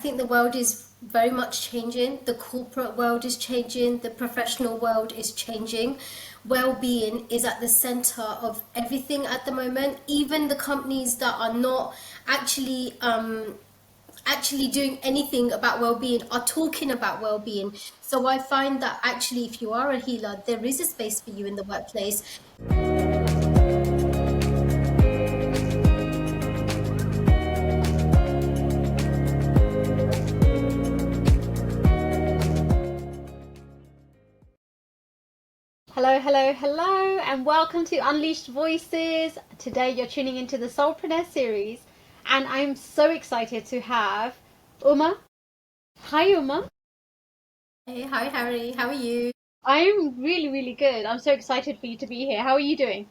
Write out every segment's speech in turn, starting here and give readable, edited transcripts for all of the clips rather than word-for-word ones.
I think the world is very much changing. The corporate world is changing. The professional world is changing. Well-being is at the center of everything at the moment. Even the companies that are not actually actually doing anything about well-being are talking about well-being. So I find that actually, if you are a healer, there is a space for you in the workplace. Hello, hello, hello, and welcome to Unleashed Voices. Today you're tuning into the Soulpreneurs Series, and I'm so excited to have Umma. Hi, Umma. Hey, hi Harry, how are you? I'm really, really good. I'm so excited for you to be here. How are you doing?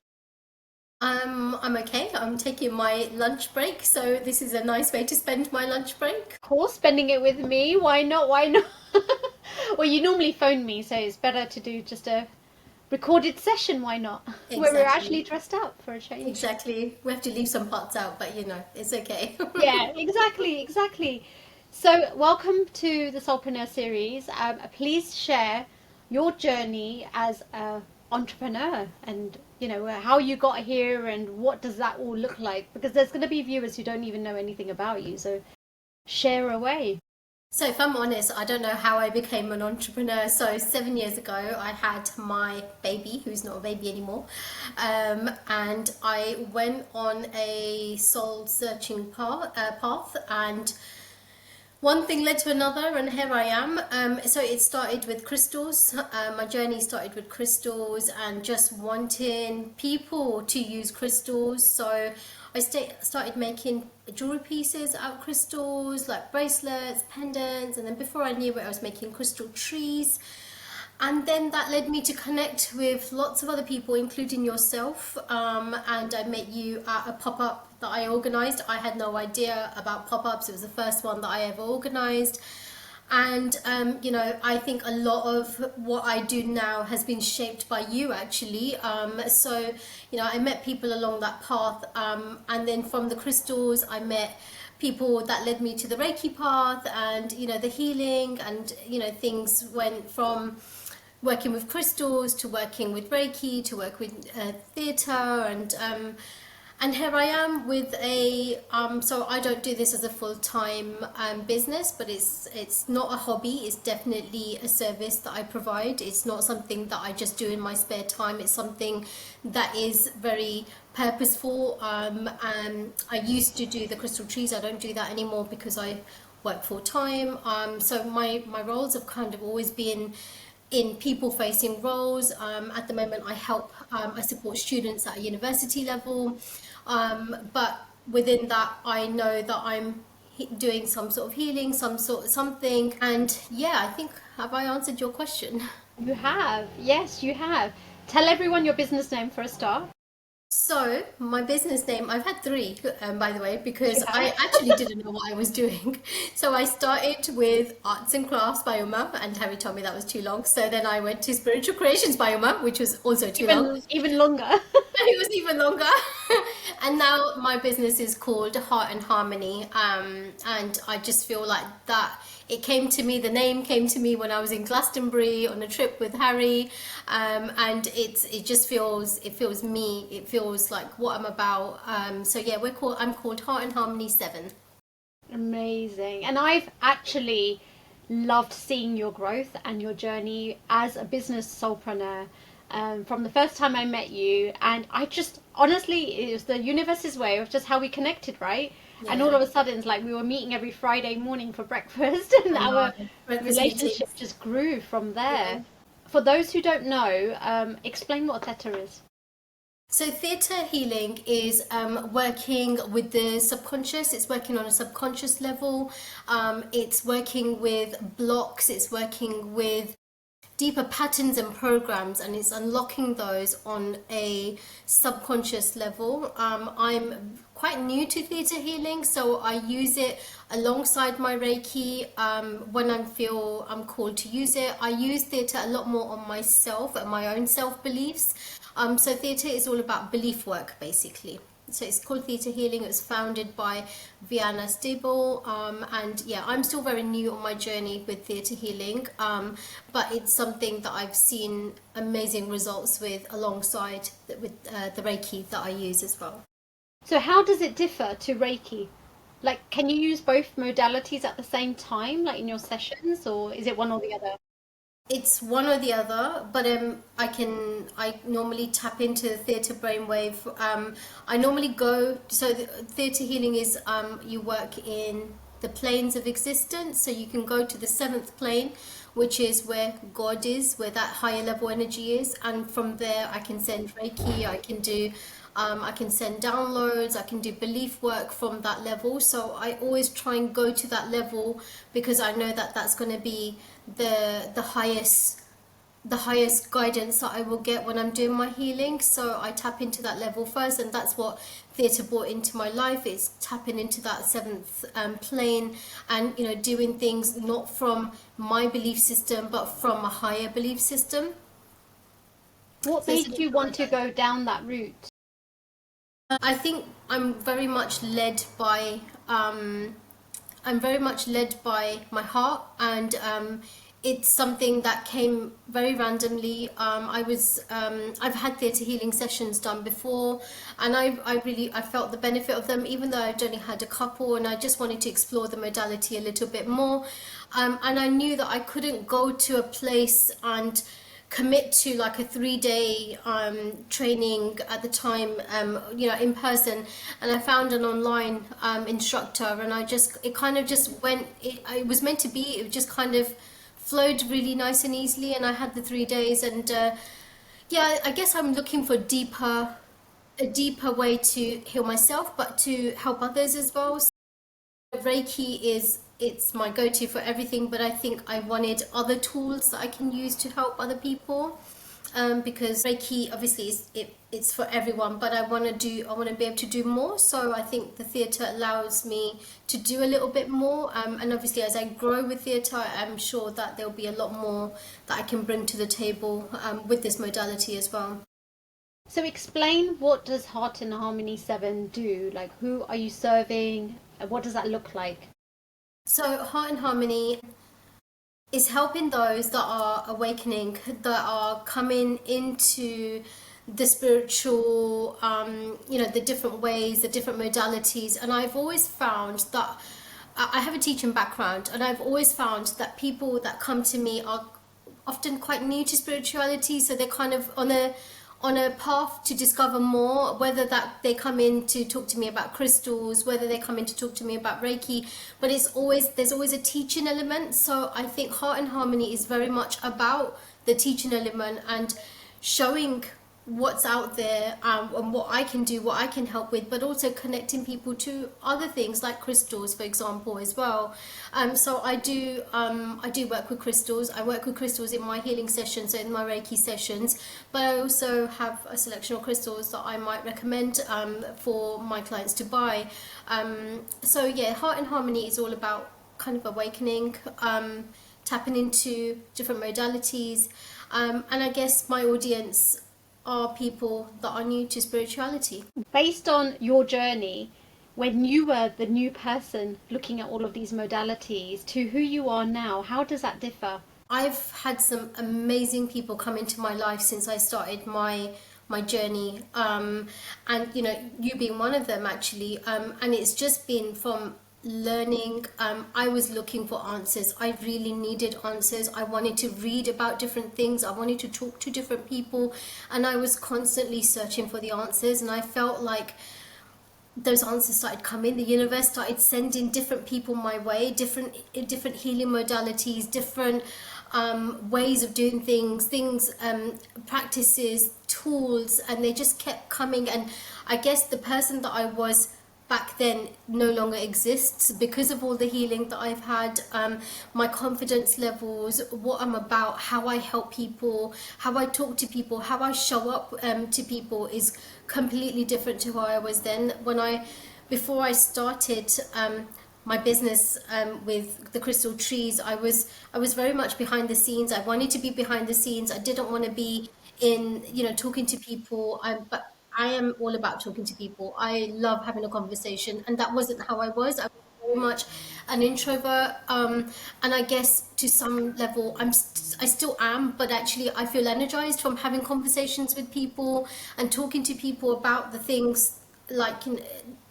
I'm okay. I'm taking my lunch break, so this is a nice way to spend my lunch break. Of course, spending it with me. Why not? Why not? Well, you normally phone me, so it's better to do just a recorded session. Why not? Where we're actually Exactly. dressed up for a change. Exactly. We have to leave some parts out, but it's okay. Yeah, exactly, exactly. So, welcome to the Soulpreneur series. Please share your journey as a entrepreneur, and how you got here and what does that all look like, because there's going to be viewers who don't even know anything about you. So, share away. So, if I'm honest, I don't know how I became an entrepreneur. So, 7 years ago, I had my baby, who's not a baby anymore, and I went on a soul searching path, and one thing led to another, and here I am. So it started with crystals. My journey started with crystals and just wanting people to use crystals. So I started making jewelry pieces out of crystals, like bracelets, pendants, and then before I knew it, I was making crystal trees. And then that led me to connect with lots of other people, including yourself. And I met you at a pop-up that I organized. I had no idea about pop-ups. It was the first one that I ever organized. And, I think a lot of what I do now has been shaped by you, actually. I met people along that path. And then from the crystals, I met people that led me to the Reiki path and, the healing, and, things went from working with crystals to working with Reiki to work with theatre, and here I am with a so I don't do this as a full-time business, but it's not a hobby. It's definitely a service that I provide. It's not something that I just do in my spare time. It's something that is very purposeful. And I used to do the crystal trees. I don't do that anymore because I work full-time. So my roles have kind of always been in people-facing roles. At the moment, I support students at a university level, but within that, I know that I'm doing some sort of healing, some sort of something, and yeah, I think, have I answered your question? You have, yes, you have. Tell everyone your business name for a start. So, my business name, I've had three, by the way, You because have. I actually didn't know what I was doing. So, I started with Arts and Crafts by Umma, and Harry told me that was too long. So, then I went to Spiritual Creations by Umma, which was also too long. Even longer. It was even longer. And now my business is called Heart and Harmony. And I just feel like that it came to me, the name came to me when I was in Glastonbury on a trip with Harry. And it just feels me. It feels like what I'm about. So yeah, I'm called Heart and Harmony 7. Amazing. And I've actually loved seeing your growth and your journey as a business soulpreneur, from the first time I met you. And I just, honestly, it was the universe's way of just how we connected, right? And all Yeah, of a sudden, it's like we were meeting every Friday morning for breakfast, and I know. our Breakfast relationship meetings. just grew from Yeah. there. For those who don't know, explain what Theta is. So, Theta Healing is working with the subconscious, it's working on a subconscious level, it's working with blocks, it's working with deeper patterns and programs, and it's unlocking those on a subconscious level. I'm quite new to Theta Healing, so I use it alongside my Reiki when I feel I'm called to use it. I use Theta a lot more on myself and my own self beliefs. So Theta is all about belief work, basically. So it's called Theta Healing. It was founded by Vianna Stibble, and yeah, I'm still very new on my journey with Theta Healing, but it's something that I've seen amazing results with, alongside the Reiki that I use as well. So how does it differ to Reiki? Like, can you use both modalities at the same time, like in your sessions, or is it one or the other? It's one or the other, but I normally tap into the theta brainwave. I normally go, so the theta healing is, you work in the planes of existence, so you can go to the seventh plane, which is where God is, where that higher level energy is, and from there I can send Reiki, I can send downloads, I can do belief work from that level. So I always try and go to that level, because I know that that's going to be the highest guidance that I will get when I'm doing my healing. So I tap into that level first, and that's what theatre brought into my life, is tapping into that seventh plane, and doing things not from my belief system but from a higher belief system. What So it's a made you different want to modality. go down that route? I think I'm very much led by my heart, and it's something that came very randomly. I've had theatre healing sessions done before, and I felt the benefit of them, even though I'd only had a couple, and I just wanted to explore the modality a little bit more. And I knew that I couldn't go to a place and commit to like a 3 day training at the time, in person, and I found an online instructor, and it kind of just went, it was meant to be, it just kind of flowed really nice and easily, and I had the 3 days, and yeah, I guess I'm looking for a deeper way to heal myself, but to help others as well. Reiki it's my go-to for everything, but I think I wanted other tools that I can use to help other people, because Reiki obviously it's for everyone, but I want to be able to do more. So I think the theatre allows me to do a little bit more, and obviously as I grow with theatre, I'm sure that there'll be a lot more that I can bring to the table with this modality as well. So explain, what does Heart and Harmony 7 do? Like, who are you serving? What does that look like? So Heart and Harmony is helping those that are awakening, that are coming into the spiritual, the different ways, the different modalities. And I've always found that I have a teaching background, and I've always found that people that come to me are often quite new to spirituality, so they're kind of on a path to discover more, whether that they come in to talk to me about crystals, whether they come in to talk to me about Reiki, but there's always a teaching element. So I think Heart and Harmony is very much about the teaching element, and showing what's out there, and what I can do, what I can help with, but also connecting people to other things like crystals, for example, as well. So I do work with crystals. I work with crystals in my healing sessions, so in my Reiki sessions, but I also have a selection of crystals that I might recommend for my clients to buy. So yeah, Heart and Harmony is all about kind of awakening, tapping into different modalities, and I guess my audience are people that are new to spirituality. Based on your journey, when you were the new person looking at all of these modalities to who you are now, how does that differ? I've had some amazing people come into my life since I started my journey, and you being one of them, actually, and it's just been from learning. I was looking for answers. I really needed answers. I wanted to read about different things. I wanted to talk to different people, and I was constantly searching for the answers, and I felt like those answers started coming. The universe started sending different people my way, different healing modalities, different ways of doing things, practices, tools, and they just kept coming. And I guess the person that I was back then no longer exists because of all the healing that I've had. My confidence levels, what I'm about, how I help people, how I talk to people, how I show up to people is completely different to who I was then. Before I started my business with the crystal trees, I was very much behind the scenes. I wanted to be behind the scenes. I didn't want to be in, talking to people, but I am all about talking to people. I love having a conversation, and that wasn't how I was. I was very much an introvert, and I guess to some level, I still am, but actually, I feel energized from having conversations with people and talking to people about the things like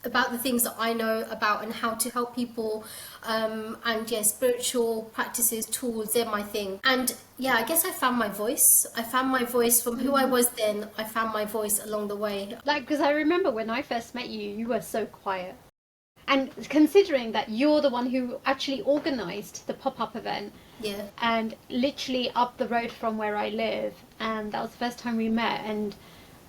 about the things that I know about and how to help people, and yeah, spiritual practices, tools, they're my thing. And yeah, I guess I found my voice. I found my voice from who I was then. I found my voice along the way. Like, because I remember when I first met you, you were so quiet. And considering that you're the one who actually organized the pop-up event, Yeah. and literally up the road from where I live, and that was the first time we met, and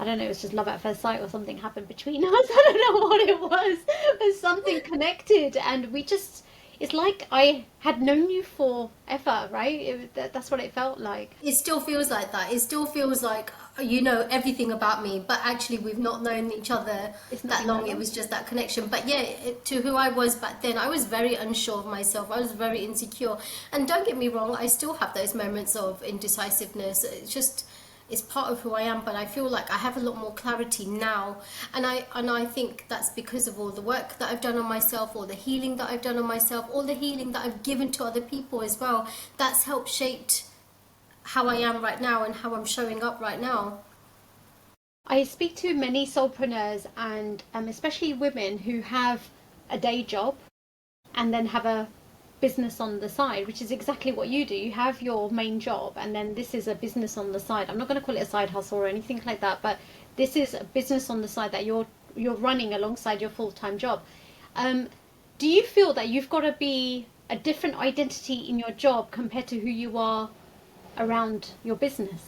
I don't know, it was just love at first sight or something happened between us. I don't know what it was. There's something connected, and we just, it's like I had known you forever, right? That's what it felt like. It still feels like that. It still feels like you know everything about me, but actually we've not known each other It's not that been long. that It long. was just that connection. But yeah, to who I was back then, I was very unsure of myself. I was very insecure. And don't get me wrong, I still have those moments of indecisiveness. It's just it's part of who I am, but I feel like I have a lot more clarity now, and I think that's because of all the work that I've done on myself, all the healing that I've done on myself, all the healing that I've given to other people as well. That's helped shape how I am right now and how I'm showing up right now. I speak to many soulpreneurs, and especially women who have a day job and then have a business on the side, which is exactly what you do. You have your main job, and then this is a business on the side. I'm not going to call it a side hustle or anything like that, but this is a business on the side that you're running alongside your full-time job. Do you feel that you've got to be a different identity in your job compared to who you are around your business?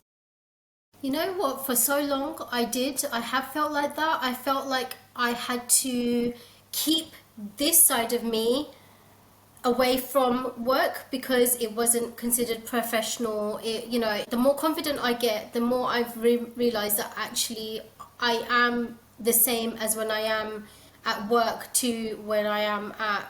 You know what? For so long, I did. I have felt like that. I felt like I had to keep this side of me away from work because it wasn't considered professional. You know, the more confident I get, the more I've realized that actually I am the same as when I am at work to when I am at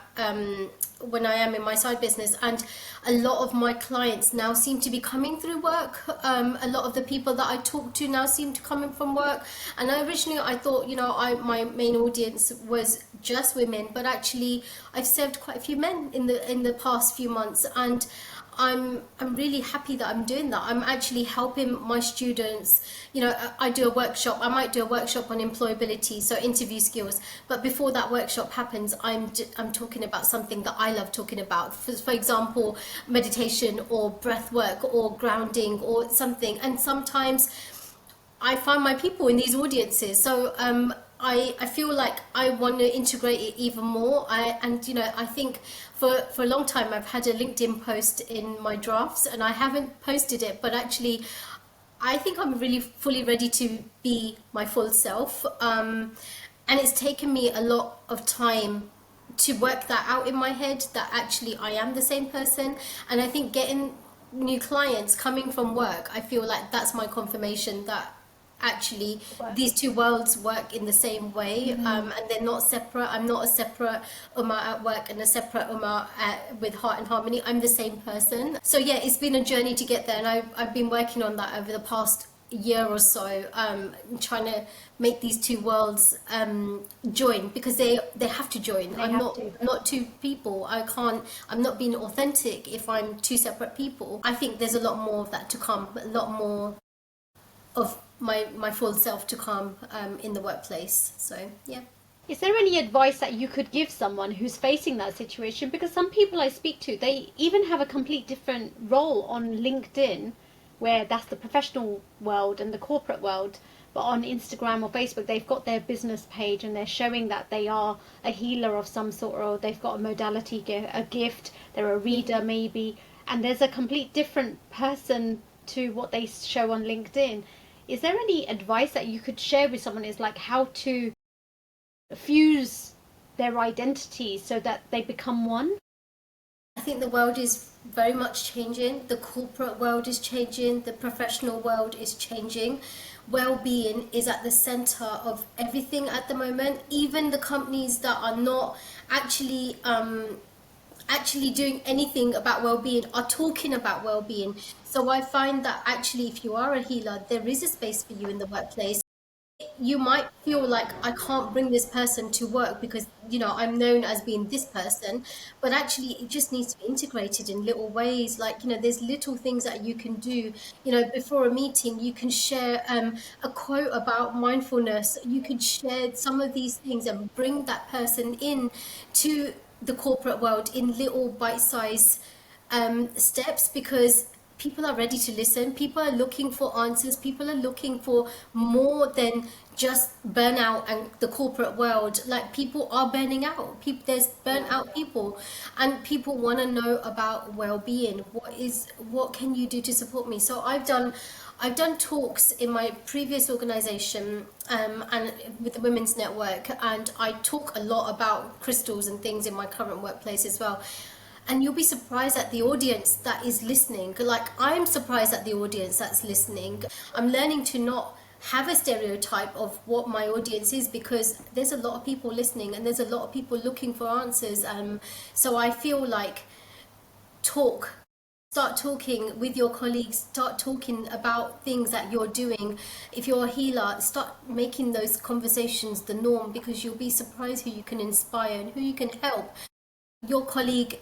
when I am in my side business. And a lot of my clients now seem to be coming through work. A lot of the people that I talk to now seem to come in from work. And originally I thought, you know, my main audience was just women, but actually I've served quite a few men in the past few months, and I'm really happy that I'm doing that. I'm actually helping my students. You know, I do a workshop. I might do a workshop on employability, so interview skills. But before that workshop happens, I'm talking about something that I love talking about. For example, meditation or breath work or grounding or something. And sometimes I find my people in these audiences. So I feel like I want to integrate it even more. And you know, I think for a long time I've had a LinkedIn post in my drafts and I haven't posted it, but actually I think I'm really fully ready to be my full self. And it's taken me a lot of time to work that out in my head, that actually I am the same person. And I think getting new clients coming from work, I feel like that's my confirmation that actually these two worlds work in the same way, and they're not separate. I'm not a separate Umma at work and a separate Umma with Heart and Harmony. I'm the same person. So yeah, it's been a journey to get there, and I've been working on that over the past year or so, trying to make these two worlds join, because they have to join. I'm not two people. I'm not being authentic if I'm two separate people. I think there's a lot more of that to come, a lot more of my full self to come in the workplace. So yeah. Is there any advice that you could give someone who's facing that situation? Because some people I speak to, they even have a complete different role on LinkedIn, where that's the professional world and the corporate world. But on Instagram or Facebook, they've got their business page and they're showing that they are a healer of some sort, or they've got a modality, a gift, they're a reader maybe. And there's a complete different person to what they show on LinkedIn. Is there any advice that you could share with someone, is like how to fuse their identity so that they become one? I think the world is very much changing. The corporate world is changing. The professional world is changing. Well-being is at the center of everything at the moment. Even the companies that are not actually doing anything about well-being are talking about well-being. So I find that actually if you are a healer, there is a space for you in the workplace. you might feel like I can't bring this person to work because I'm known as being this person, but actually it just needs to be integrated in little ways. Like there's little things that you can do. Before a meeting, you can share a quote about mindfulness. You could share some of these things and bring that person in to the corporate world in little bite-sized steps, because people are ready to listen. People are looking for answers. People are looking for more than just burnout and the corporate world. Like, people are burning out. People, there's burnt out people, and people want to know about well-being. What can you do to support me? So I've done talks in my previous organization, and with the Women's Network, and I talk a lot about crystals and things in my current workplace as well. And you'll be surprised at the audience that is listening. Like, I'm surprised at the audience that's listening. I'm learning to not have a stereotype of what my audience is, because there's a lot of people listening and there's a lot of people looking for answers. So I feel like, talk start talking with your colleagues, start talking about things that you're doing. If you're a healer, start making those conversations the norm, because you'll be surprised who you can inspire and who you can help. Your colleague,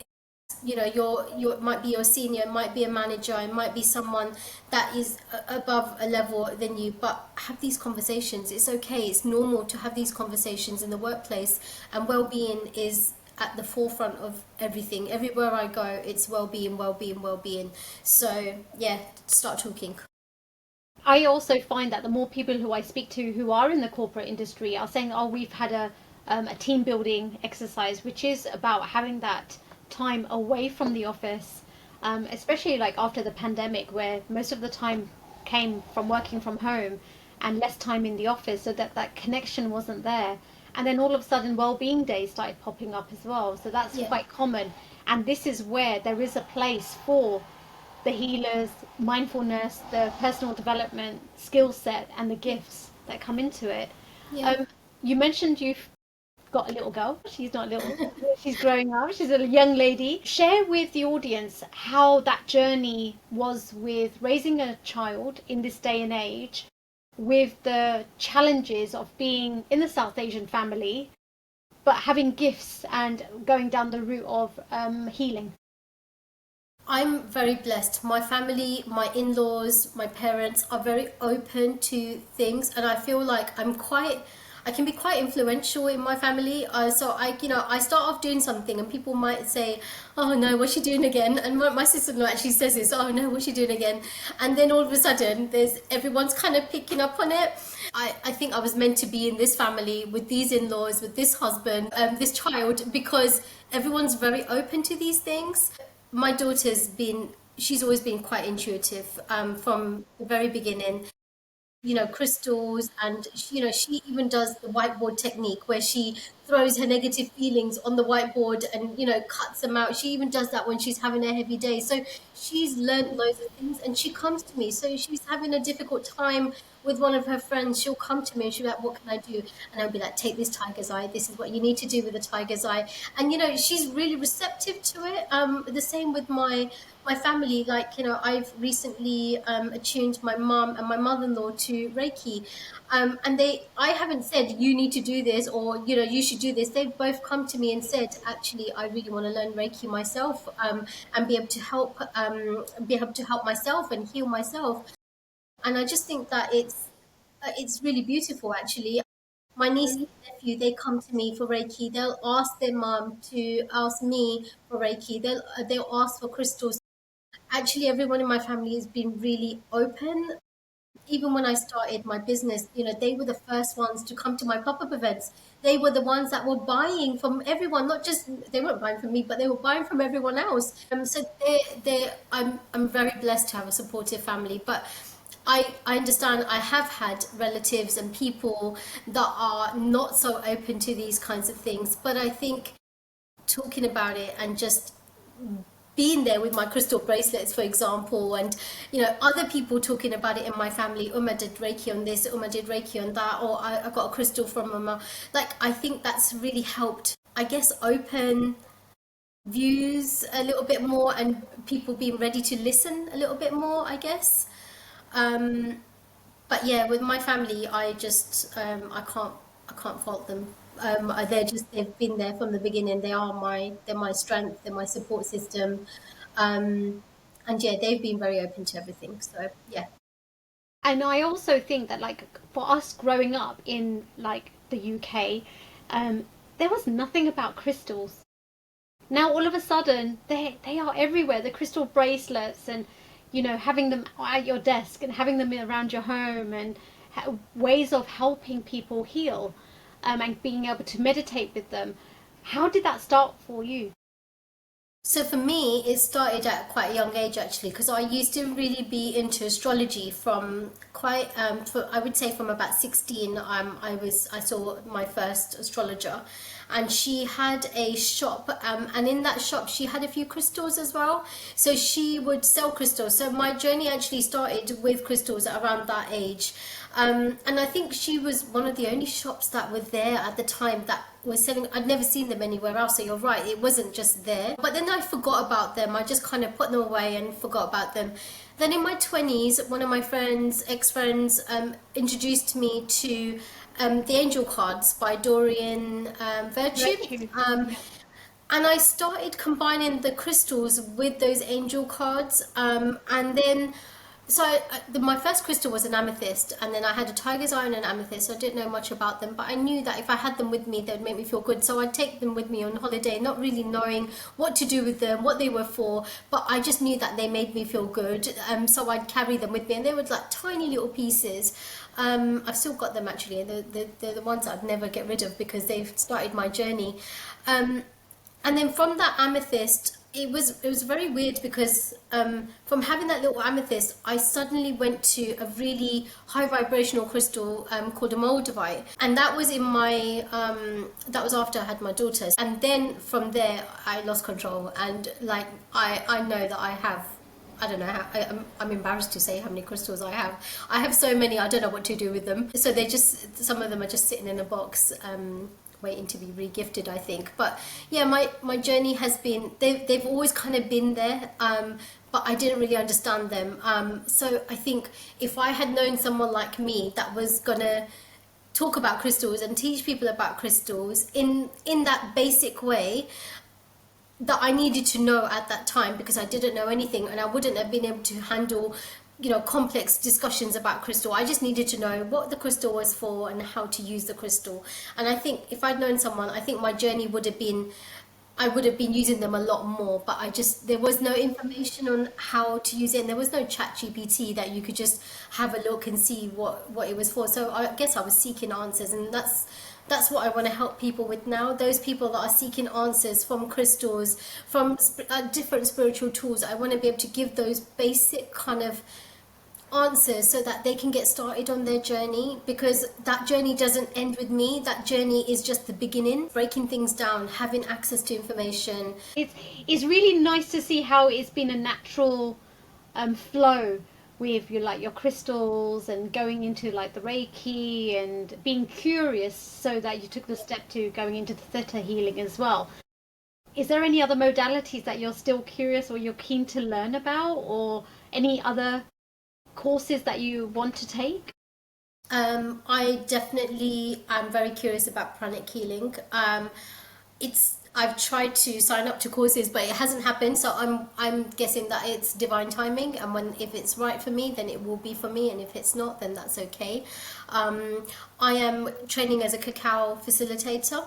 your might be your senior, might be a manager, it might be someone that is above a level than you, but have these conversations. It's okay, it's normal to have these conversations in the workplace, and well-being is at the forefront of everything. Everywhere I go, it's well-being, well-being, well-being. So yeah, start talking. I also find that the more people who I speak to who are in the corporate industry are saying, "Oh, we've had a team building exercise," which is about having that time away from the office, especially like after the pandemic, where most of the time came from working from home and less time in the office, so that that connection wasn't there. And then all of a sudden, well-being days started popping up as well. So that's Yeah. quite common. And this is where there is a place for the healers, mindfulness, the personal development skill set, and the gifts that come into it. Yeah. Um, you mentioned you've got a little girl. She's not little, she's growing up. She's a young lady. Share with the audience how that journey was with raising a child in this day and age, with the challenges of being in the South Asian family, but having gifts and going down the route of healing. I'm very blessed. My family, my in-laws, my parents are very open to things, and I feel like I can be quite influential in my family. So I start off doing something, and people might say, "Oh no, what's she doing again?" And my sister-in-law actually says this, "Oh no, what's she doing again?" And then all of a sudden, everyone's kind of picking up on it. I think I was meant to be in this family with these in-laws, with this husband, this child, because everyone's very open to these things. My she's always been quite intuitive, from the very beginning. Crystals, and she even does the whiteboard technique, where she throws her negative feelings on the whiteboard and cuts them out. She even does that when she's having a heavy day. So she's learned loads of things, and she comes to me. So she's having a difficult time with one of her friends, she'll come to me and she'll be like, "What can I do?" And I'll be like, "Take this tiger's eye. This is what you need to do with the tiger's eye." And she's really receptive to it. The same with my family. Like, I've recently attuned my mom and my mother-in-law to Reiki. And I haven't said, "You need to do this," or, "You should do this." They've both come to me and said, "Actually, I really want to learn Reiki myself, and be able to help myself and heal myself." And I just think that it's really beautiful, actually. My niece and nephew, they come to me for Reiki. They'll ask their mom to ask me for Reiki. They'll ask for crystals. Actually, everyone in my family has been really open. Even when I started my business, they were the first ones to come to my pop-up events. They were the ones that were buying from everyone, not just, they weren't buying from me, but they were buying from everyone else. So I'm very blessed to have a supportive family. But I understand I have had relatives and people that are not so open to these kinds of things. But I think talking about it and just being there with my crystal bracelets, for example, and other people talking about it in my family. Umma did Reiki on this, Umma did Reiki on that, or I got a crystal from Umma. Like, I think that's really helped, I guess, open views a little bit more, and people being ready to listen a little bit more, I guess. Um, But yeah, with my family, I just I can't fault them. They've been there from the beginning. They're my strength. They're my support system. And yeah, they've been very open to everything. So yeah. And I also think that like for us growing up in like the UK, there was nothing about crystals. Now all of a sudden they are everywhere. The crystal bracelets and having them at your desk and having them around your home and ways of helping people heal, and being able to meditate with them. How did that start for you? So for me, it started at quite a young age actually, because I used to really be into astrology from quite, I would say from about 16. I saw my first astrologer, and she had a shop, and in that shop she had a few crystals as well. So she would sell crystals. So my journey actually started with crystals around that age. And I think she was one of the only shops that were there at the time that was selling. I'd never seen them anywhere else, so you're right, it wasn't just there. But then I forgot about them. I just kind of put them away and forgot about them. Then in my 20s, one of my friends, ex-friends, introduced me to the Angel Cards by Dorian Virtue. Virtue. And I started combining the crystals with those angel cards. And then, my first crystal was an amethyst, and then I had a tiger's eye and an amethyst. So I didn't know much about them, but I knew that if I had them with me, they'd make me feel good. So I'd take them with me on holiday, not really knowing what to do with them, what they were for, but I just knew that they made me feel good. So I'd carry them with me, and they were like tiny little pieces. I've still got them actually. They're the ones I'd never get rid of because they've started my journey. And then from that amethyst, it was very weird because from having that little amethyst, I suddenly went to a really high vibrational crystal called a moldavite, and that was in my that was after I had my daughters. And then from there, I lost control, and like I know that I have. I don't know how, I'm embarrassed to say how many crystals I have. I have so many, I don't know what to do with them. So some of them are just sitting in a box, waiting to be re-gifted, I think. But yeah, my journey has been, they've always kind of been there, but I didn't really understand them. So I think if I had known someone like me that was gonna talk about crystals and teach people about crystals in that basic way, that I needed to know at that time, because I didn't know anything and I wouldn't have been able to handle complex discussions about crystal. I just needed to know what the crystal was for and how to use the crystal. And I think if I'd known someone, I think my journey would have been, I would have been using them a lot more, but there was no information on how to use it, and there was no chat GPT that you could just have a look and see what it was for. So I guess I was seeking answers, and that's what I want to help people with now. Those people that are seeking answers from crystals, from different spiritual tools. I want to be able to give those basic kind of answers so that they can get started on their journey, because that journey doesn't end with me. That journey is just the beginning, breaking things down, having access to information. It's really nice to see how it's been a natural flow with your crystals and going into like the Reiki and being curious, so that you took the step to going into the Theta Healing as well. Is there any other modalities that you're still curious or you're keen to learn about, or any other courses that you want to take? I definitely am very curious about pranic healing. I've tried to sign up to courses, but it hasn't happened. So I'm guessing that it's divine timing, and if it's right for me, then it will be for me, and if it's not, then that's okay. I am training as a cacao facilitator,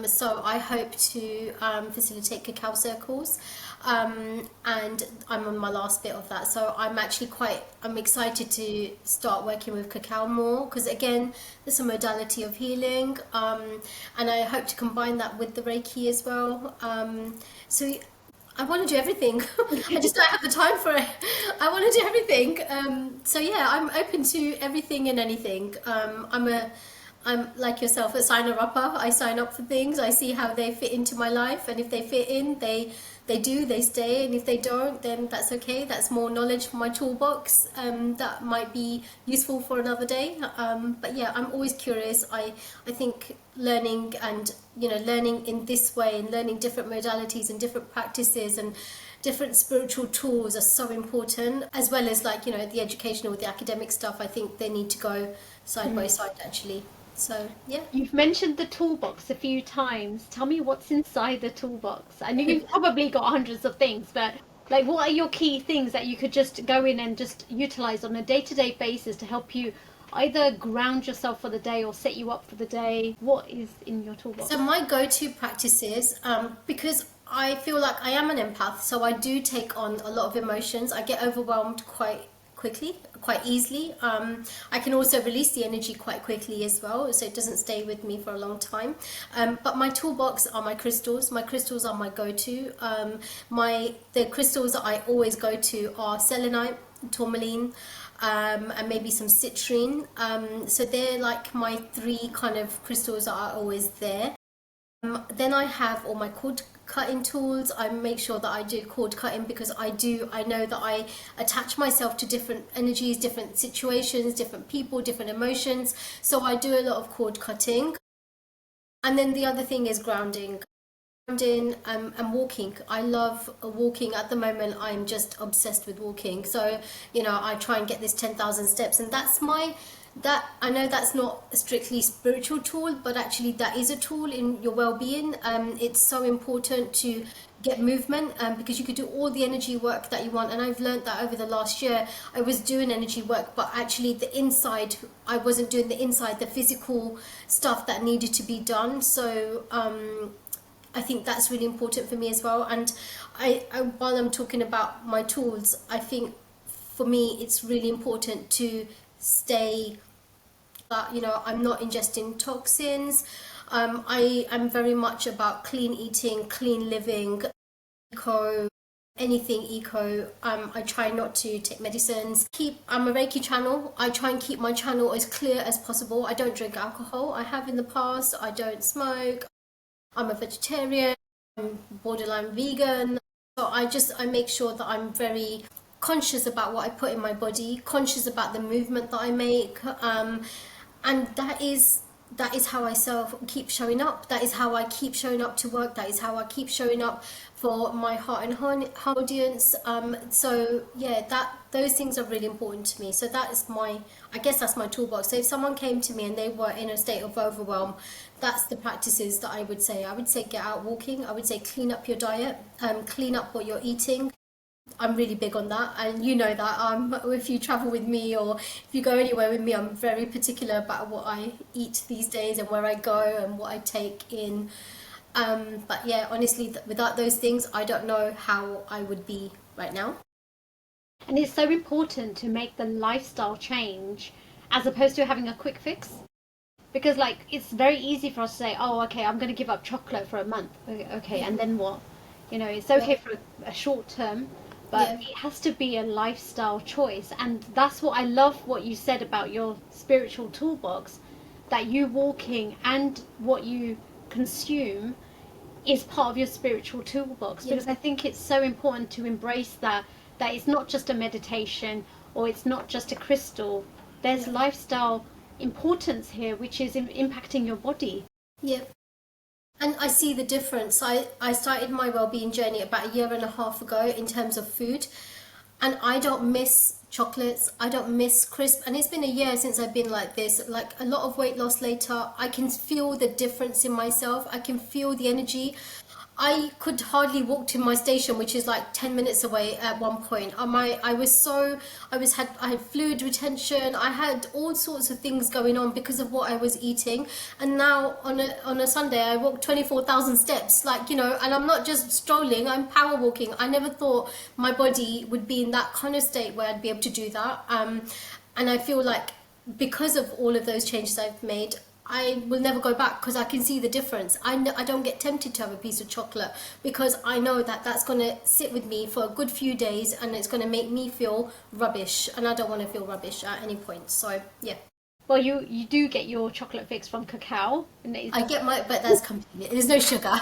so I hope to facilitate cacao circles, and I'm on my last bit of that. So I'm excited to start working with cacao more, because again, there's a modality of healing, and I hope to combine that with the Reiki as well. So I want to do everything. I just don't have the time for it. I want to do everything. So yeah, I'm open to everything and anything. I'm like yourself, a signer-upper. I sign up for things. I see how they fit into my life, and if they fit in, they stay, and if they don't, then that's okay. That's more knowledge for my toolbox, that might be useful for another day. But yeah, I'm always curious. I think learning in this way, and learning different modalities and different practices and different spiritual tools are so important, as well as like, you know, the educational, the academic stuff. I think they need to go side by side actually. So yeah. You've mentioned the toolbox a few times. Tell me what's inside the toolbox. I know you've probably got hundreds of things, but like, what are your key things that you could just go in and just utilize on a day-to-day basis to help you either ground yourself for the day or set you up for the day? What is in your toolbox? So my go-to practices, because I feel like I am an empath, so I do take on a lot of emotions. I get overwhelmed quite quickly, quite easily. I can also release the energy quite quickly as well, so it doesn't stay with me for a long time. But my toolbox are my crystals. My crystals are my go-to. The crystals that I always go to are selenite, tourmaline, and maybe some citrine. So they're like my three kind of crystals that are always there. Then I have all my cord cutting tools. I make sure that I do cord cutting because I know that I attach myself to different energies, different situations, different people, different emotions. So I do a lot of cord cutting. And then the other thing is grounding. Grounding and walking. I love walking. At the moment, I'm just obsessed with walking. So, you know, I try and get this 10,000 steps, and I know that's not a strictly spiritual tool, but actually that is a tool in your well-being. It's so important to get movement, because you could do all the energy work that you want, and I've learned that over the last year. I was doing energy work, but actually the inside, I wasn't doing the inside, the physical stuff that needed to be done. So I think that's really important for me as well. And while I'm talking about my tools, I think for me it's really important to stay that, you know, I'm not ingesting toxins. I am very much about clean eating, clean living, eco, anything eco. I try not to take medicines. I'm a Reiki channel. I try and keep my channel as clear as possible. I don't drink alcohol. I have in the past. I don't smoke. I'm a vegetarian. I'm borderline vegan. So I make sure that I'm very conscious about what I put in my body, conscious about the movement that I make, and that is how I keep showing up. That is how I keep showing up to work. That is how I keep showing up for my heart and home audience. So yeah, those things are really important to me. So I guess that's my toolbox. So if someone came to me and they were in a state of overwhelm, that's the practices that I would say. I would say get out walking. I would say clean up your diet, clean up what you're eating. I'm really big on that, and you know that if you travel with me or if you go anywhere with me, I'm very particular about what I eat these days and where I go and what I take in. But yeah, honestly, without those things, I don't know how I would be right now. And it's so important to make the lifestyle change as opposed to having a quick fix. Because like, it's very easy for us to say, oh, okay, I'm going to give up chocolate for a month. Okay, and then what? You know, it's okay for a short term, but it has to be a lifestyle choice. And that's what I love what you said about your spiritual toolbox, that you walking and what you consume is part of your spiritual toolbox. Because I think it's so important to embrace that it's not just a meditation or it's not just a crystal. There's lifestyle importance here, which is impacting your body. Yeah. And I see the difference. I started my well-being journey about 1.5 years ago in terms of food, and I don't miss chocolates. I don't miss crisp. And it's been a year since I've been like this. Like a lot of weight loss later, I can feel the difference in myself. I can feel the energy. I could hardly walk to my station, which is like 10 minutes away at one point. I had fluid retention. I had all sorts of things going on because of what I was eating. And now on a Sunday, I walk 24,000 steps, like, you know, and I'm not just strolling, I'm power walking. I never thought my body would be in that kind of state where I'd be able to do that. And I feel like because of all of those changes I've made, I will never go back because I can see the difference. I don't get tempted to have a piece of chocolate because I know that that's going to sit with me for a good few days and it's going to make me feel rubbish, and I don't want to feel rubbish at any point. So yeah. Well, you do get your chocolate fix from cacao. I get but that's completely, there's no sugar.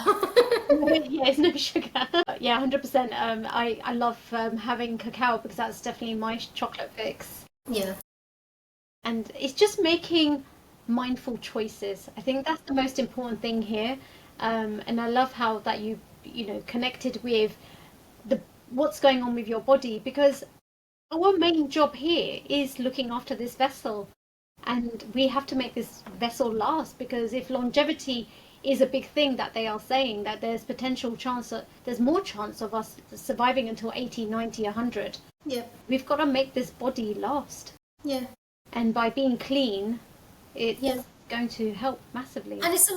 Yeah, it's no sugar. Yeah, 100%. I love having cacao because that's definitely my chocolate fix. Yeah. And it's just making mindful choices. I think that's the most important thing here. And I love how that you know, connected with what's going on with your body, because our main job here is looking after this vessel, and we have to make this vessel last, because if longevity is a big thing that they are saying, that there's potential chance that there's more chance of us surviving until 80, 90, 100. Yeah. We've got to make this body last. Yeah. And by being clean, it's Yeah. going to help massively. And it's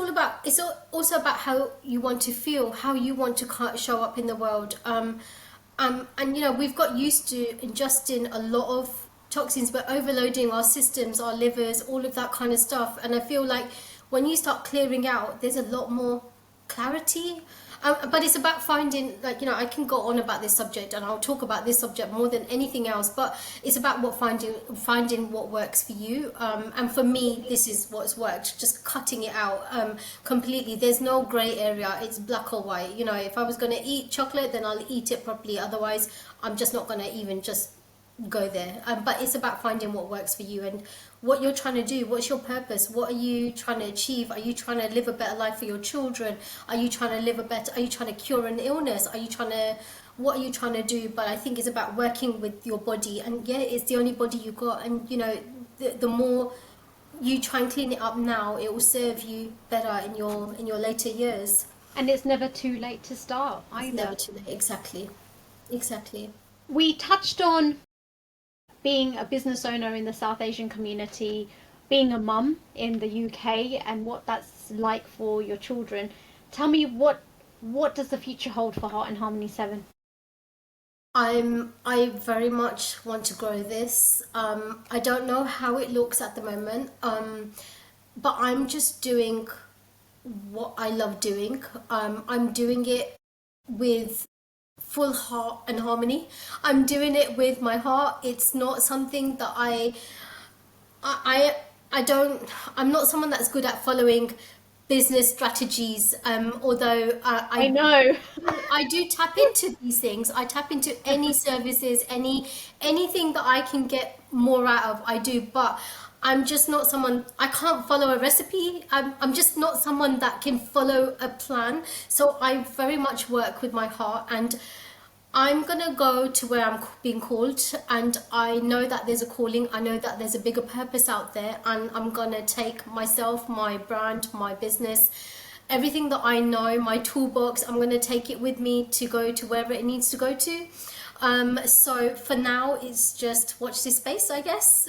also about how you want to feel, how you want to show up in the world. And you know, we've got used to ingesting a lot of toxins. We're overloading our systems, our livers, all of that kind of stuff. And I feel like when you start clearing out, there's a lot more clarity. But it's about finding, like, you know, I can go on about this subject, and I'll talk about this subject more than anything else, but it's about finding what works for you. And for me, this is what's worked, just cutting it out completely. There's no gray area. It's black or white. You know, if I was going to eat chocolate, then I'll eat it properly. Otherwise, I'm just not going to even just go there. But it's about finding what works for you and what you're trying to do. What's your purpose? What are you trying to achieve? Are you trying to live a better life for your children? Are you trying to cure an illness? What are you trying to do? But I think it's about working with your body, and yeah, it's the only body you got. And you know, the more you try and clean it up now, it will serve you better in your later years. And it's never too late to start either. It's never too late. Exactly. We touched on being a business owner in the South Asian community, being a mum in the UK, and what that's like for your children. Tell me, what does the future hold for Heart and Harmony 7? I very much want to grow this. I don't know how it looks at the moment, but I'm just doing what I love doing. I'm doing it with full heart and harmony. I'm doing it with my heart. It's not something that I'm not someone that's good at following business strategies, although I know. I do tap into these things. I tap into any services, anything that I can get more out of, I do. But I'm just not someone, I can't follow a recipe. I'm just not someone that can follow a plan. So I very much work with my heart, and I'm gonna go to where I'm being called, and I know that there's a calling. I know that there's a bigger purpose out there, and I'm gonna take myself, my brand, my business, everything that I know, my toolbox, I'm gonna take it with me to go to wherever it needs to go to. So for now, it's just watch this space, I guess,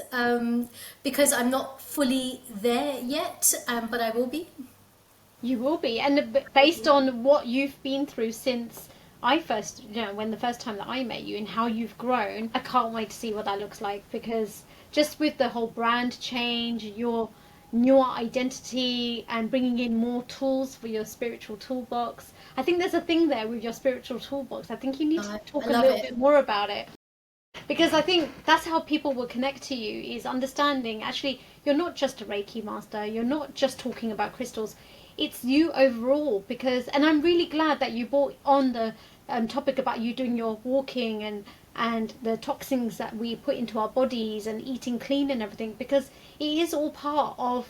because I'm not fully there yet, but I will be. You will be. And based on what you've been through since I first, when the first time that I met you and how you've grown, I can't wait to see what that looks like, because just with the whole brand change, your newer identity, and bringing in more tools for your spiritual toolbox, I think there's a thing there with your spiritual toolbox. I think you need to talk a little bit more about it, because I think that's how people will connect to you, is understanding actually you're not just a Reiki master, you're not just talking about crystals, it's you overall. And I'm really glad that you brought on the topic about you doing your walking and the toxins that we put into our bodies and eating clean and everything, because it is all part of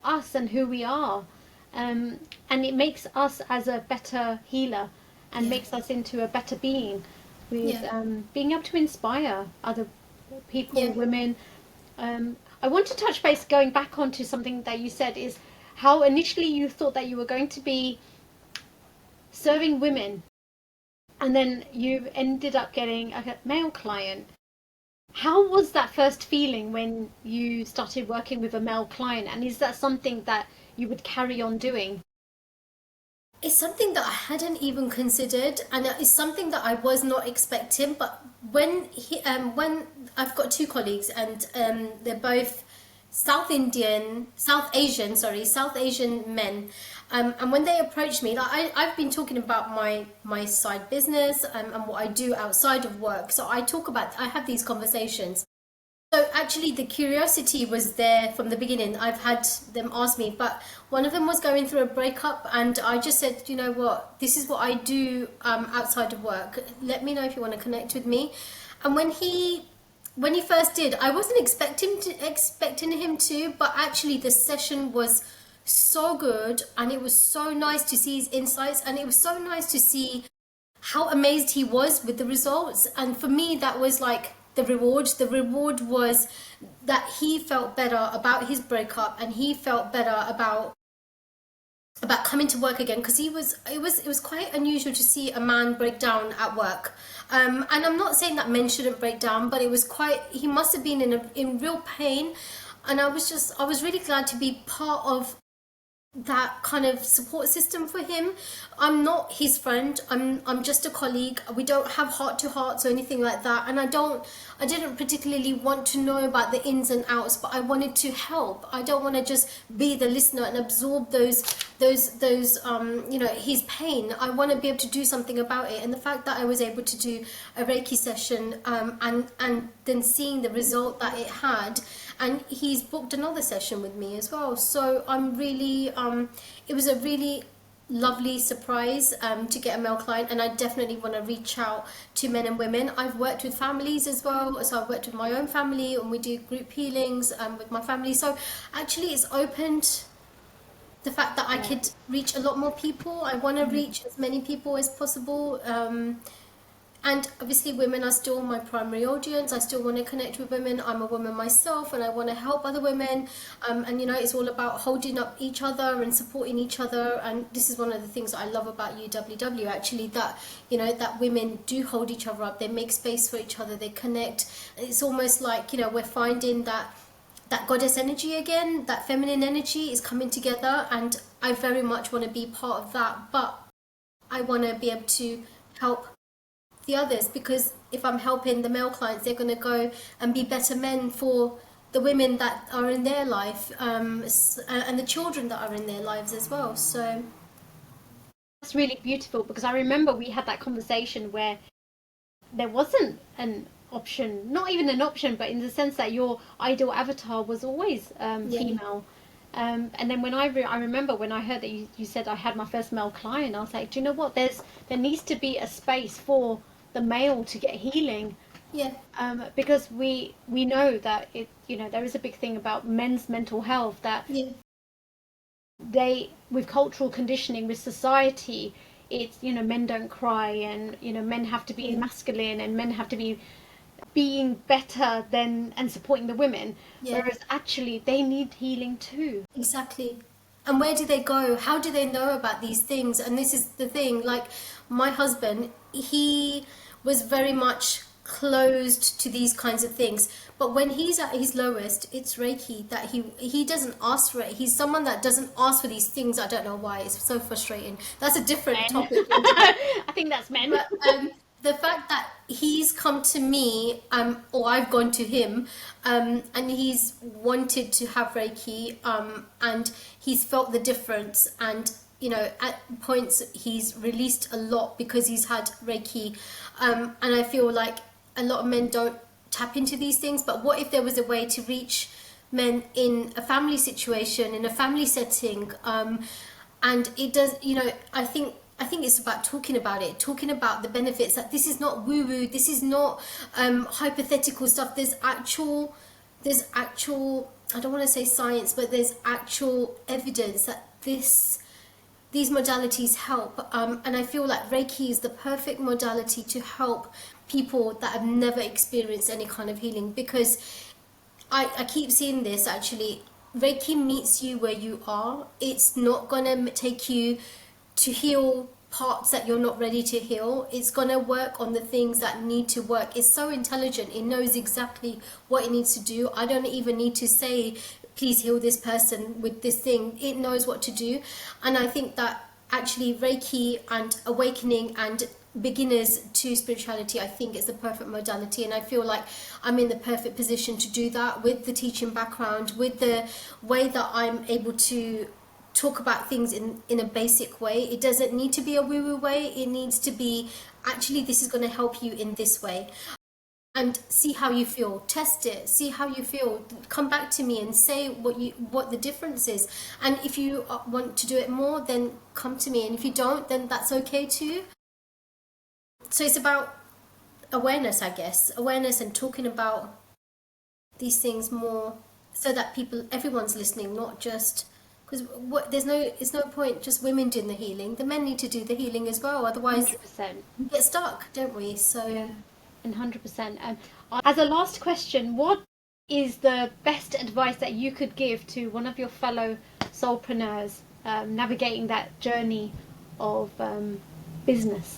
us and who we are, and it makes us as a better healer, and makes us into a better being, with being able to inspire other people, women. I want to touch base, going back onto something that you said, is how initially you thought that you were going to be serving women, and then you ended up getting a male client. How was that first feeling when you started working with a male client, and is that something that you would carry on doing? It's something that I hadn't even considered, and it's something that I was not expecting. But when I've got two colleagues, and they're both South Asian men, and when they approached me, like I've been talking about my side business, and what I do outside of work. So I have these conversations. So actually the curiosity was there from the beginning. I've had them ask me, but one of them was going through a breakup, and I just said, you know what, this is what I do outside of work. Let me know if you want to connect with me. And when he first did, I wasn't expecting him to, but actually the session was so good, and it was so nice to see his insights, and it was so nice to see how amazed he was with the results. And for me, that was like the reward. The reward was that he felt better about his breakup, and he felt better about coming to work again, because it was quite unusual to see a man break down at work. And I'm not saying that men shouldn't break down, but he must have been in real pain. And I was really glad to be part of that kind of support system for him. I'm not his friend. I'm just a colleague. We don't have heart to hearts or anything like that. And I didn't particularly want to know about the ins and outs, but I wanted to help. I don't want to just be the listener and absorb his pain. I want to be able to do something about it. And the fact that I was able to do a Reiki session, and then seeing the result that it had, and he's booked another session with me as well. So I'm really, it was a really lovely surprise to get a male client, and I definitely want to reach out to men and women. I've worked with families as well, so I've worked with my own family, and we do group healings with my family. So actually, it's opened the fact that I could reach a lot more people. I want to reach as many people as possible. And obviously women are still my primary audience. I still want to connect with women. I'm a woman myself, and I want to help other women. And it's all about holding up each other and supporting each other. And this is one of the things that I love about UWW, actually, that that women do hold each other up. They make space for each other. They connect. It's almost like we're finding that goddess energy again. That feminine energy is coming together, and I very much want to be part of that. But I want to be able to help the others, because if I'm helping the male clients, they're going to go and be better men for the women that are in their life, and the children that are in their lives as well. So That's really beautiful, because I remember we had that conversation where there wasn't an option, not even an option, but in the sense that your ideal avatar was always female. And then when I remember when I heard that you said I had my first male client, I was like, do you know what? There needs to be a space for the male to get healing. yeah, Because we know that there is a big thing about men's mental health, that yeah, they, with cultural conditioning, with society, it's men don't cry, and men have to be masculine, and men have to be being better than and supporting the women, whereas actually they need healing too. exactly. And where do they go? How do they know about these things? And this is the thing, like my husband, he was very much closed to these kinds of things, but when he's at his lowest, it's Reiki that he doesn't ask for it. He's someone that doesn't ask for these things. I don't know why. It's so frustrating. That's a different Men. topic. I think that's men. But the fact that he's come to me, or I've gone to him, and he's wanted to have Reiki, and he's felt the difference, and at points he's released a lot because he's had Reiki, and I feel like a lot of men don't tap into these things. But what if there was a way to reach men in a family situation, in a family setting, and it does, I think it's about talking about it, talking about the benefits, that this is not woo woo, this is not hypothetical stuff. There's actual, I don't want to say science, but there's actual evidence that these modalities help. And I feel like Reiki is the perfect modality to help people that have never experienced any kind of healing, because I keep seeing this, actually. Reiki meets you where you are. It's not gonna take you to heal parts that you're not ready to heal. It's gonna work on the things that need to work. It's so intelligent. It knows exactly what it needs to do. I don't even need to say, please heal this person with this thing. It knows what to do. And I think that actually Reiki and awakening and beginners to spirituality, I think it's the perfect modality, and I feel like I'm in the perfect position to do that, with the teaching background, with the way that I'm able to talk about things in a basic way. It doesn't need to be a woo-woo way. It needs to be, actually, this is going to help you in this way, and see how you feel. Test it, see how you feel, come back to me and say what the difference is. And if you want to do it more, then come to me, and if you don't, then that's okay too. So it's about awareness, I guess, awareness, and talking about these things more, so that everyone's listening, not just Because it's no point just women doing the healing. The men need to do the healing as well. Otherwise, 100%. we get stuck, don't we? Yeah, So, and 100%. As a last question, what is the best advice that you could give to one of your fellow soulpreneurs navigating that journey of business?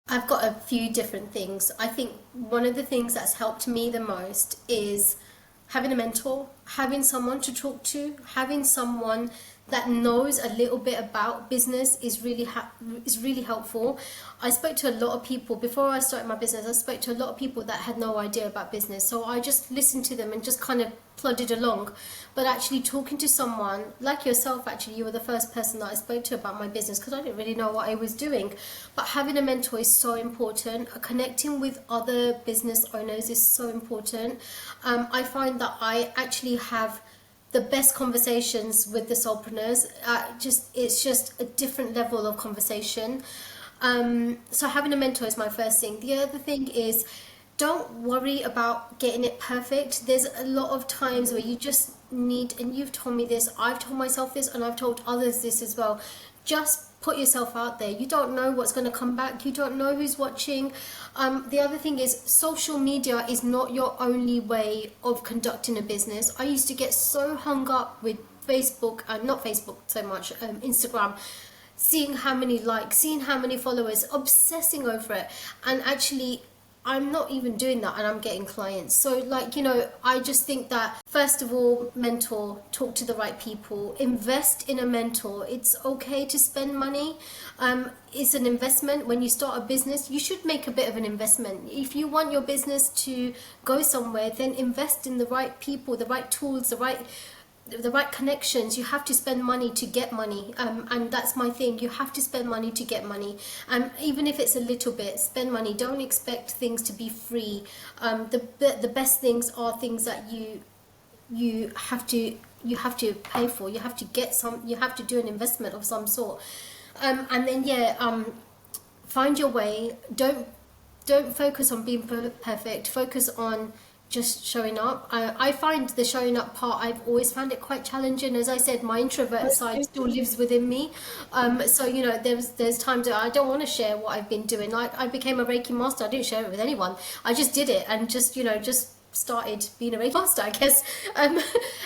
I've got a few different things. I think one of the things that's helped me the most is having a mentor, having someone to talk to, having someone that knows a little bit about business is really helpful. I spoke to a lot of people before I started my business. I spoke to a lot of people that had no idea about business, so I just listened to them and just kind of plodded along. But actually talking to someone like yourself, actually you were the first person that I spoke to about my business, because I didn't really know what I was doing. But having a mentor is so important. Connecting with other business owners is so important. I find that I actually have the best conversations with the soulpreneurs. It's just a different level of conversation. So having a mentor is my first thing. The other thing is, don't worry about getting it perfect. There's a lot of times where you just need, and you've told me this, I've told myself this, and I've told others this as well. Just put yourself out there. You don't know what's going to come back. You don't know who's watching. The other thing is, social media is not your only way of conducting a business. I used to get so hung up with Facebook, not Facebook so much, Instagram, seeing how many likes, seeing how many followers, obsessing over it. And actually, I'm not even doing that and I'm getting clients. So I just think that first of all, mentor, talk to the right people, invest in a mentor. It's okay to spend money. It's an investment. When you start a business, you should make a bit of an investment. If you want your business to go somewhere, then invest in the right people, the right tools, the right connections. You have to spend money to get money, and that's my thing. You have to spend money to get money, even if it's a little bit. Spend money. Don't expect things to be free. The best things are things that you have to pay for. You have to get some. You have to do an investment of some sort, and then find your way. Don't focus on being perfect. Focus on just showing up. I find the showing up part, I've always found it quite challenging. As I said, my introvert side still lives within me. So there's times that I don't want to share what I've been doing. Like, I became a Reiki master. I didn't share it with anyone. I just did it and just started being a Reiki master, I guess,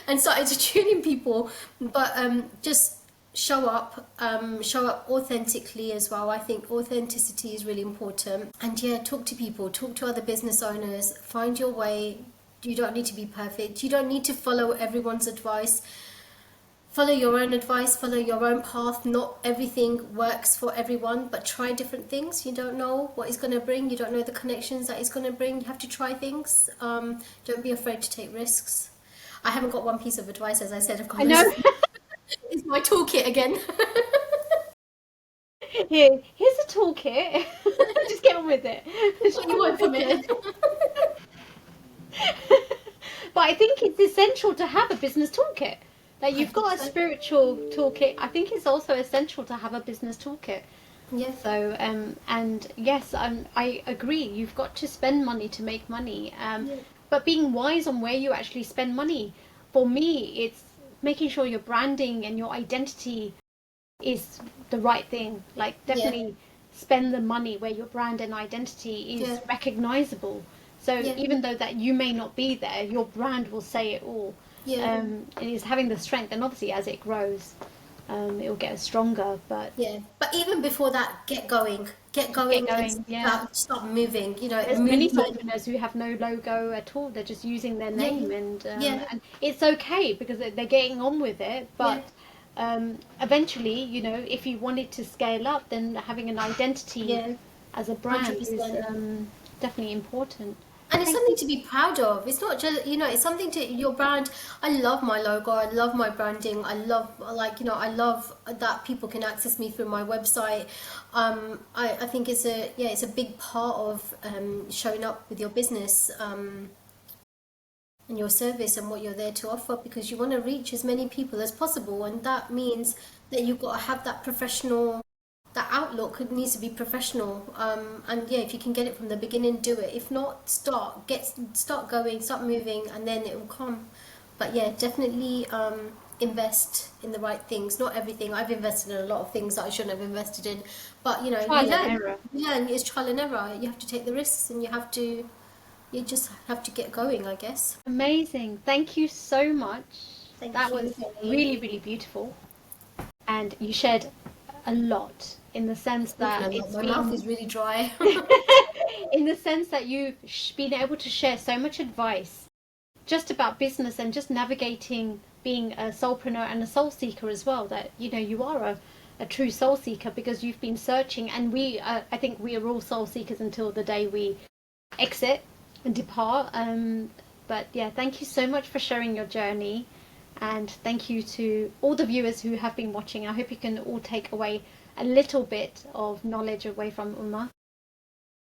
and started tuning people. But just show up authentically as well. I think authenticity is really important. And talk to people, talk to other business owners, find your way. You don't need to be perfect. You don't need to follow everyone's advice. Follow your own advice, follow your own path. Not everything works for everyone, but try different things. You don't know what it's going to bring. You don't know the connections that it's going to bring. You have to try things. Don't be afraid to take risks. I haven't got one piece of advice, as I said. I've got I know. It's my toolkit again. Here's a toolkit. Just get on with it. What you want from it. But I think it's essential to have a business toolkit. Like, you've got a 100%. spiritual toolkit. I think it's also essential to have a business toolkit. Yeah. So, and yes, I agree. You've got to spend money to make money. But being wise on where you actually spend money. For me, it's making sure your branding and your identity is the right thing. Like, definitely spend the money where your brand and identity is recognizable. So even though that you may not be there, your brand will say it all. And it's having the strength, and obviously as it grows, it will get stronger. But even before that, get going, and start moving. There's many soulpreneurs who have no logo at all. They're just using their name, and it's okay because they're getting on with it. But eventually, if you wanted to scale up, then having an identity as a brand 100%. is definitely important. And it's something to be proud of. It's not just, it's something to your brand. I love my logo. I love my branding. I love, I love that people can access me through my website. I think it's a big part of showing up with your business and your service and what you're there to offer, because you want to reach as many people as possible. And that means that you've got to have that professional. That outlook needs to be professional, and if you can get it from the beginning, do it. If not, start going, start moving, and then it will come. But definitely invest in the right things. Not everything. I've invested in a lot of things that I shouldn't have invested in, but you know, Trial and error. you learn. It's trial and error. You have to take the risks, and you just have to get going, I guess. Amazing. Thank you so much. Thank That you. was really, really beautiful. And you shared a lot in the sense that it's My mouth been, is really dry. in the sense that you've been able to share so much advice just about business and just navigating being a soulpreneur and a soul seeker as well. That, you know, you are a true soul seeker because you've been searching, and I think we are all soul seekers until the day we exit and depart. But yeah, thank you so much for sharing your journey, and thank you to all the viewers who have been watching. I hope you can all take away a little bit of knowledge away from Umma.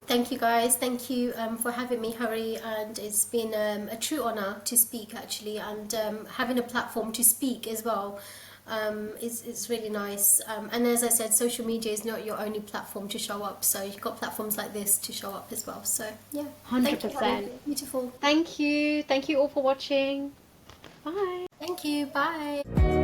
Thank you guys. Thank you for having me, Harri. And it's been a true honor to speak, actually, and having a platform to speak as well is really nice. And as I said, social media is not your only platform to show up. So you've got platforms like this to show up as well. So yeah, 100%. thank you, Harri. Beautiful. Thank you. Thank you all for watching. Bye. Thank you. Bye.